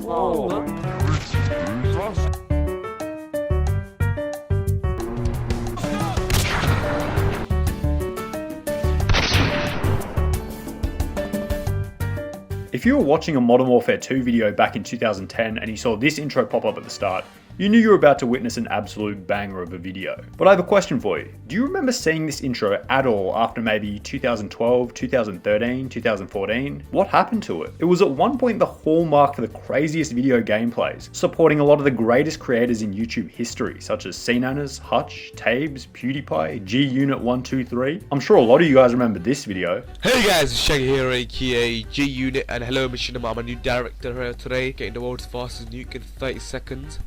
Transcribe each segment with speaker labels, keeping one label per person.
Speaker 1: If you were watching a Modern Warfare 2 video back in 2010 and you saw this intro pop up at the start, you knew you were about to witness an absolute banger of a video. But I have a question for you. Do you remember seeing this intro at all after maybe 2012, 2013, 2014? What happened to it? It was at one point the hallmark for the craziest video gameplays, supporting a lot of the greatest creators in YouTube history, such as CNanners, Hutch, Tabes, PewDiePie, G-Unit123. I'm sure a lot of you guys remember this video.
Speaker 2: Hey guys, it's Shaggy here, aka G-Unit, and hello Machinima. I'm a new director here today, getting the world's fastest nuke in 30 seconds.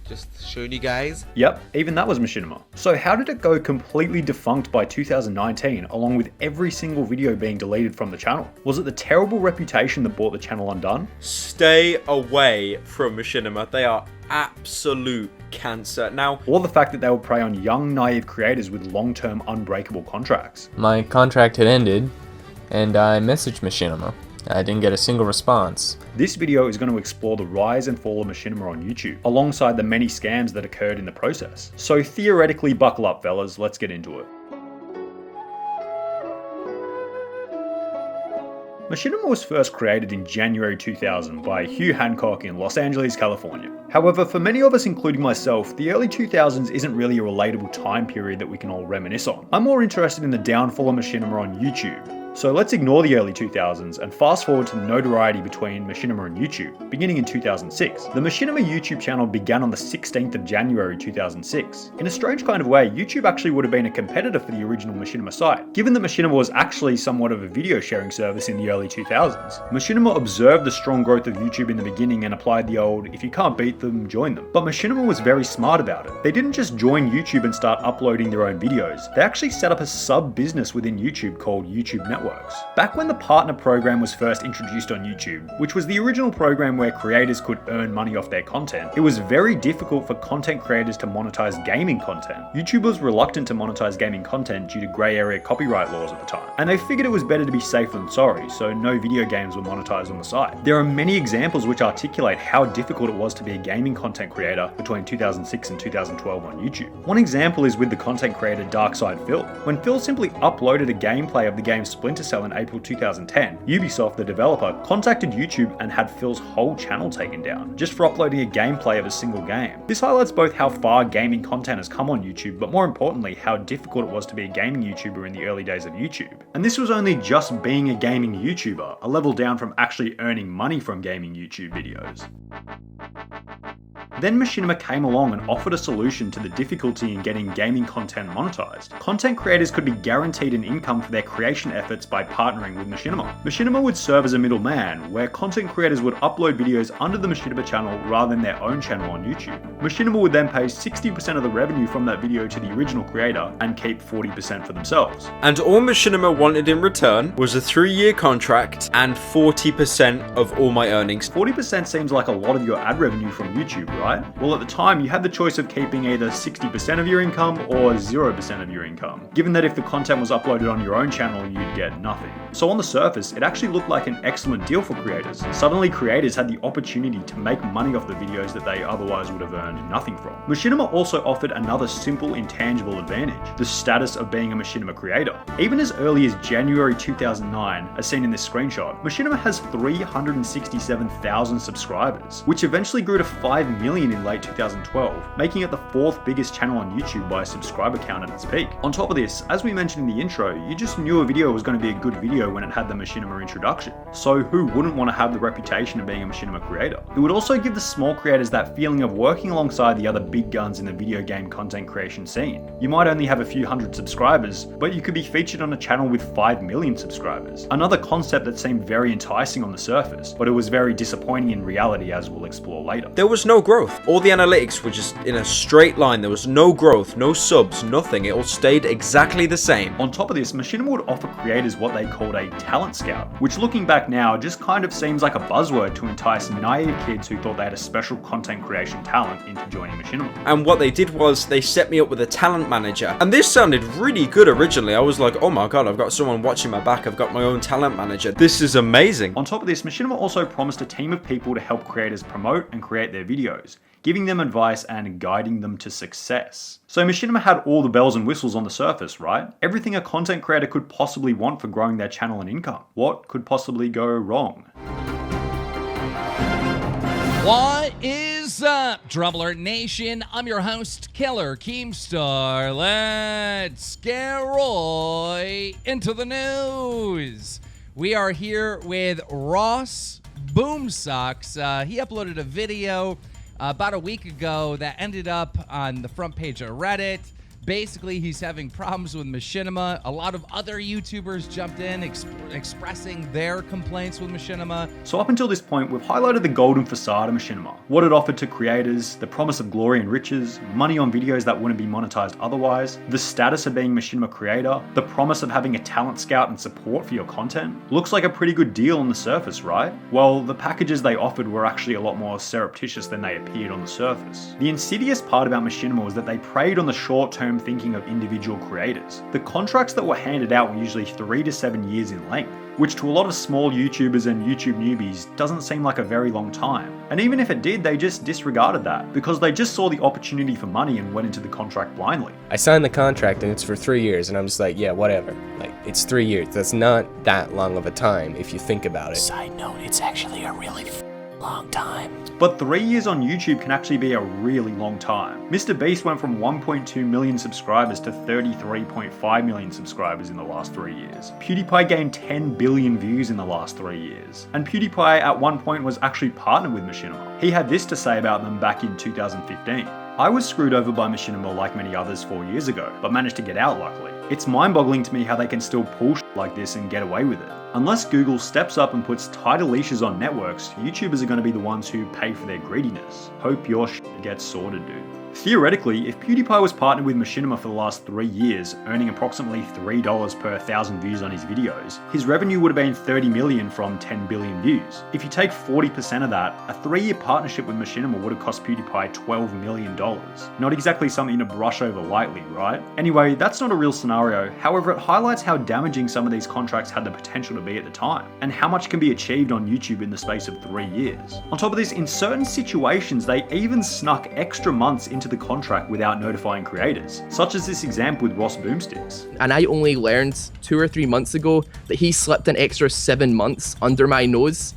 Speaker 2: Just showing you guys.
Speaker 1: Yep, even that was Machinima. So how did it go completely defunct by 2019, along with every single video being deleted from the channel? Was it the terrible reputation that brought the channel undone?
Speaker 3: Stay away from Machinima. They are absolute cancer. Now,
Speaker 1: or the fact that they would prey on young, naive creators with long-term unbreakable contracts.
Speaker 4: My contract had ended, and I messaged Machinima. I didn't get a single response.
Speaker 1: This video is going to explore the rise and fall of Machinima on YouTube, alongside the many scams that occurred in the process. So theoretically, buckle up fellas, let's get into it. Machinima was first created in January 2000 by Hugh Hancock in Los Angeles, California. However, for many of us, including myself, the early 2000s isn't really a relatable time period that we can all reminisce on. I'm more interested in the downfall of Machinima on YouTube. So let's ignore the early 2000s and fast forward to the notoriety between Machinima and YouTube, beginning in 2006. The Machinima YouTube channel began on the 16th of January 2006. In a strange kind of way, YouTube actually would have been a competitor for the original Machinima site, given that Machinima was actually somewhat of a video sharing service in the early 2000s. Machinima observed the strong growth of YouTube in the beginning and applied the old, if you can't beat them, join them. But Machinima was very smart about it. They didn't just join YouTube and start uploading their own videos, they actually set up a sub-business within YouTube called YouTube Networks. Back when the partner program was first introduced on YouTube, which was the original program where creators could earn money off their content, it was very difficult for content creators to monetize gaming content. YouTube was reluctant to monetize gaming content due to grey area copyright laws at the time, and they figured it was better to be safe than sorry, so no video games were monetized on the site. There are many examples which articulate how difficult it was to be a gaming content creator between 2006 and 2012 on YouTube. One example is with the content creator Darkside Phil. When Phil simply uploaded a gameplay of the game Splinter Cell in April 2010, Ubisoft, the developer, contacted YouTube and had Phil's whole channel taken down, just for uploading a gameplay of a single game. This highlights both how far gaming content has come on YouTube, but more importantly, how difficult it was to be a gaming YouTuber in the early days of YouTube. And this was only just being a gaming YouTuber, a level down from actually earning money from gaming YouTube videos. Then Machinima came along and offered a solution to the difficulty in getting gaming content monetized. Content creators could be guaranteed an income for their creation efforts by partnering with Machinima. Machinima would serve as a middleman, where content creators would upload videos under the Machinima channel rather than their own channel on YouTube. Machinima would then pay 60% of the revenue from that video to the original creator and keep 40% for themselves.
Speaker 3: And all Machinima wanted in return was a 3-year contract and 40% of all my earnings.
Speaker 1: 40% seems like a lot of your ad revenue from YouTube, right? Well, at the time, you had the choice of keeping either 60% of your income or 0% of your income, given that if the content was uploaded on your own channel, you'd get nothing. So on the surface, it actually looked like an excellent deal for creators. Suddenly, creators had the opportunity to make money off the videos that they otherwise would have earned nothing from. Machinima also offered another simple, intangible advantage: the status of being a Machinima creator. Even as early as January 2009, as seen in this screenshot, Machinima has 367,000 subscribers, which eventually grew to 5 million in late 2012, making it the 4th biggest channel on YouTube by subscriber count at its peak. On top of this, as we mentioned in the intro, you just knew a video was going to be a good video when it had the Machinima introduction. So who wouldn't want to have the reputation of being a Machinima creator? It would also give the small creators that feeling of working alongside the other big guns in the video game content creation scene. You might only have a few hundred subscribers, but you could be featured on a channel with 5 million subscribers. Another concept that seemed very enticing on the surface, but it was very disappointing in reality, as we'll explore later.
Speaker 3: There was no growth. growth. All the analytics were just in a straight line. There was no growth, no subs, nothing. It all stayed exactly the same.
Speaker 1: On top of this, Machinima would offer creators what they called a talent scout, which looking back now just kind of seems like a buzzword to entice naive kids who thought they had a special content creation talent into joining Machinima.
Speaker 3: And what they did was they set me up with a talent manager. And this sounded really good originally. I was like, oh my god, I've got someone watching my back. I've got my own talent manager. This is amazing.
Speaker 1: On top of this, Machinima also promised a team of people to help creators promote and create their videos, giving them advice and guiding them to success. So Machinima had all the bells and whistles on the surface, right? Everything a content creator could possibly want for growing their channel and income. What could possibly go wrong?
Speaker 5: What is up, Drum Alert Nation? I'm your host, Killer Keemstar. Let's get right into the news. We are here with Ross Boomsocks. He uploaded a video about a week ago that ended up on the front page of Reddit. Basically, he's having problems with Machinima. A lot of other YouTubers jumped in expressing their complaints with Machinima.
Speaker 1: So up until this point, we've highlighted the golden facade of Machinima, what it offered to creators, the promise of glory and riches, money on videos that wouldn't be monetized otherwise, the status of being Machinima creator, the promise of having a talent scout and support for your content. Looks like a pretty good deal on the surface, right? Well, the packages they offered were actually a lot more surreptitious than they appeared on the surface. The insidious part about Machinima was that they preyed on the short-term thinking of individual creators. The contracts that were handed out were usually 3 to 7 years in length, which to a lot of small YouTubers and YouTube newbies doesn't seem like a very long time. And even if it did, they just disregarded that because they just saw the opportunute for money and went into the contract blindly.
Speaker 4: I signed the contract and it's for 3 years, and I'm just like, yeah, whatever. Like, it's 3 years. That's not that long of a time if you think about it.
Speaker 6: Side note, it's actually a really long time.
Speaker 1: But 3 years on YouTube can actually be a really long time. Mr. Beast went from 1.2 million subscribers to 33.5 million subscribers in the last 3 years. PewDiePie gained 10 billion views in the last 3 years. And PewDiePie at one point was actually partnered with Machinima. He had this to say about them back in 2015. I was screwed over by Machinima like many others 4 years ago, but managed to get out luckily. It's mind-boggling to me how they can still pull shit like this and get away with it. Unless Google steps up and puts tighter leashes on networks, YouTubers are going to be the ones who pay for their greediness. Hope your shit gets sorted, dude. Theoretically, if PewDiePie was partnered with Machinima for the last 3 years, earning approximately $3 per 1,000 views on his videos, his revenue would have been 30 million from 10 billion views. If you take 40% of that, a 3-year partnership with Machinima would have cost PewDiePie $12 million. Not exactly something to brush over lightly, right? Anyway, that's not a real scenario. However, it highlights how damaging some of these contracts had the potential to be at the time, and how much can be achieved on YouTube in the space of 3 years. On top of this, in certain situations, they even snuck extra months into the contract without notifying creators, such as this example with Ross Boomsticks.
Speaker 7: And I only learned 2 or 3 months ago that he slipped an extra 7 months under my nose.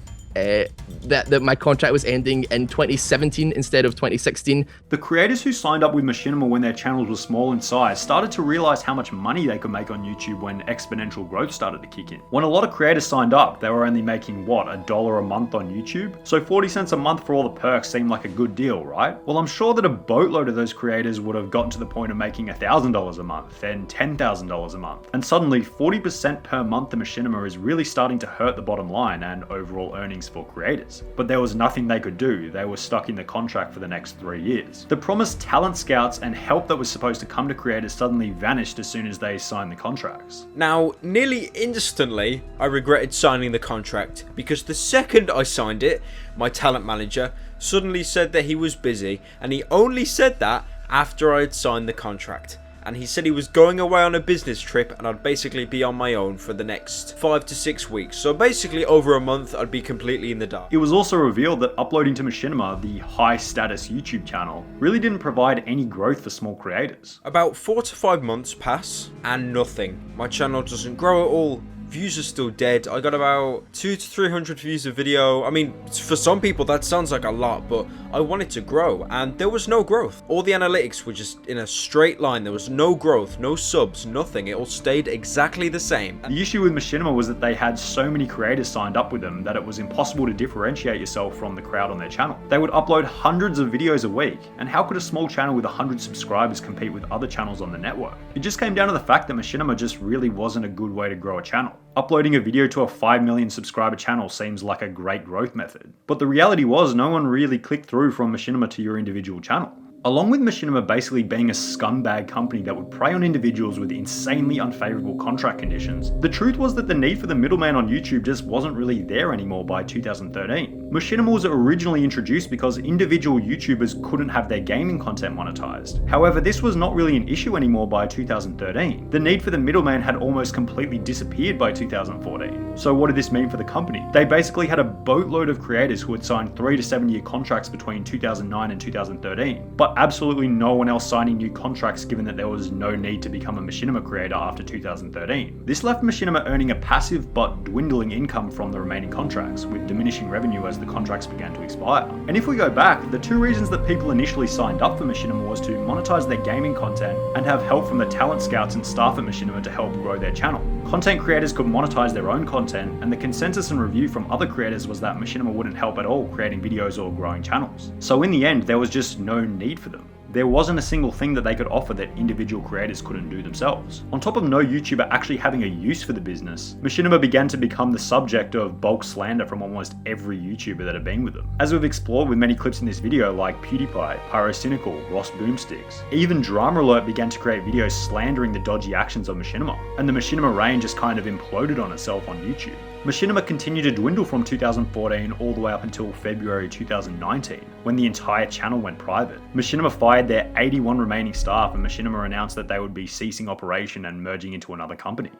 Speaker 7: That my contract was ending in 2017 instead of 2016.
Speaker 1: The creators who signed up with Machinima when their channels were small in size started to realize how much money they could make on YouTube when exponential growth started to kick in. When a lot of creators signed up, they were only making what, $1 a month on YouTube? So 40 cents a month for all the perks seemed like a good deal, right? Well, I'm sure that a boatload of those creators would have gotten to the point of making $1,000 a month, then $10,000 a month. And suddenly 40% per month to Machinima is really starting to hurt the bottom line and overall earnings for creators. But there was nothing they could do. They were stuck in the contract for the next 3 years. The promised talent scouts and help that was supposed to come to creators suddenly vanished as soon as they signed the contracts.
Speaker 3: Now, nearly instantly, I regretted signing the contract because the second I signed it, my talent manager suddenly said that he was busy, and he only said that after I had signed the contract. And he said he was going away on a business trip and I'd basically be on my own for the next 5 to 6 weeks. So basically over a month I'd be completely in the dark.
Speaker 1: It was also revealed that uploading to Machinima, the high status YouTube channel, really didn't provide any growth for small creators.
Speaker 3: About 4 to 5 months pass and nothing. My channel doesn't grow at all. Views are still dead. I got about 200 to 300 views a video. I mean, for some people that sounds like a lot, but I wanted to grow and there was no growth. All the analytics were just in a straight line. There was no growth, no subs, nothing. It all stayed exactly the same.
Speaker 1: The issue with Machinima was that they had so many creators signed up with them that it was impossible to differentiate yourself from the crowd on their channel. They would upload hundreds of videos a week, and how could a small channel with 100 subscribers compete with other channels on the network? It just came down to the fact that Machinima just really wasn't a good way to grow a channel. Uploading a video to a 5 million subscriber channel seems like a great growth method. But the reality was no one really clicked through from Machinima to your individual channel. Along with Machinima basically being a scumbag company that would prey on individuals with insanely unfavorable contract conditions, the truth was that the need for the middleman on YouTube just wasn't really there anymore by 2013. Machinima was originally introduced because individual YouTubers couldn't have their gaming content monetized. However, this was not really an issue anymore by 2013. The need for the middleman had almost completely disappeared by 2014. So what did this mean for the company? They basically had a boatload of creators who had signed 3 to 7 year contracts between 2009 and 2013, but absolutely no one else signing new contracts given that there was no need to become a Machinima creator after 2013. This left Machinima earning a passive but dwindling income from the remaining contracts, with diminishing revenue as the contracts began to expire. And if we go back, the two reasons that people initially signed up for Machinima was to monetize their gaming content and have help from the talent scouts and staff at Machinima to help grow their channel. Content creators could monetize their own content, and the consensus and review from other creators was that Machinima wouldn't help at all creating videos or growing channels. So in the end, there was just no need for them. There wasn't a single thing that they could offer that individual creators couldn't do themselves. On top of no YouTuber actually having a use for the business, Machinima began to become the subject of bulk slander from almost every YouTuber that had been with them. As we've explored with many clips in this video like PewDiePie, PyroCynical, Ross Boomsticks, even Drama Alert began to create videos slandering the dodgy actions of Machinima, and the Machinima reign just kind of imploded on itself on YouTube. Machinima continued to dwindle from 2014 all the way up until February 2019, when the entire channel went private. Machinima fired their 81 remaining staff, and Machinima announced that they would be ceasing operation and merging into another company.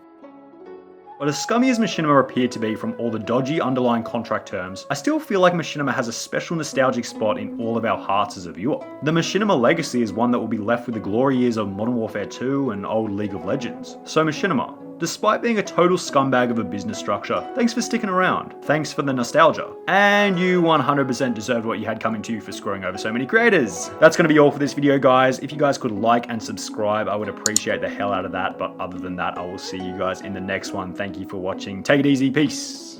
Speaker 1: But as scummy as Machinima appeared to be from all the dodgy underlying contract terms, I still feel like Machinima has a special nostalgic spot in all of our hearts as a viewer. The Machinima legacy is one that will be left with the glory years of Modern Warfare 2 and old League of Legends. So Machinima, despite being a total scumbag of a business structure, thanks for sticking around, thanks for the nostalgia, and you 100% deserved what you had coming to you for screwing over so many creators. That's going to be all for this video, guys. If you guys could like and subscribe, I would appreciate the hell out of that, but other than that, I will see you guys in the next one. Thank you for watching. Take it easy. Peace.